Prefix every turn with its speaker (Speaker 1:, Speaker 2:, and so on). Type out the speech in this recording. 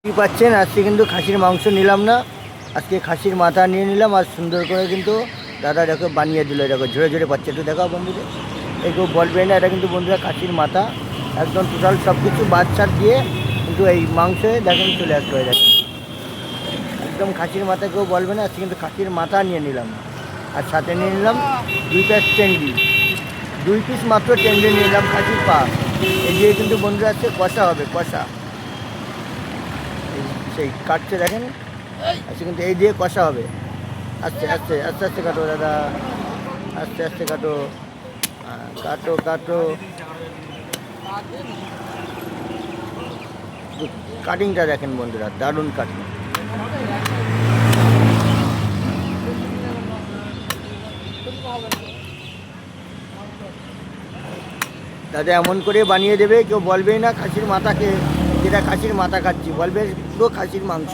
Speaker 1: কি পাচ্ছেন, আজকে কিন্তু খাসির মাংস নিলাম না, আজকে খাসির মাথা নিয়ে নিলাম। আর সুন্দর করে কিন্তু দাদা দেখো বানিয়ে দিল, দেখো ঝরে ঝরে পাচ্ছে। একটু দেখাও বন্ধুদের, কেউ বলবে না এটা কিন্তু বন্ধুরা খাসির মাথা, একদম টোটাল সব কিছু বাদ ছাড় দিয়ে কিন্তু এই মাংসে দেখেন চলে আসলো। দেখেন একদম খাসির মাথা, কেউ বলবে না। আজকে কিন্তু খাসির মাথা নিয়ে নিলাম, আর সাথে নিয়ে নিলাম 2 পিস টেন্ডি, 2 পিস মাত্র টেন্ডি নিয়ে নিলাম খাসির পা। এই দিয়ে কিন্তু বন্ধুরা আজকে কষা হবে, কষা সেই কাটছে দেখেন। আচ্ছা কিন্তু এই দিয়ে কষা হবে। আস্তে আস্তে আস্তে আস্তে কাটো দাদা, আস্তে আস্তে কাটো, কাটো কাটো। কাটিংটা দেখেন বন্ধুরা, দারুণ কাটিং। দাদা এমন করে বানিয়ে দেবে, কেউ বলবেই না খাসির মাথাকে যেটা খাসির মাথা খাচ্ছি, বলবে পুরো খাসির মাংস।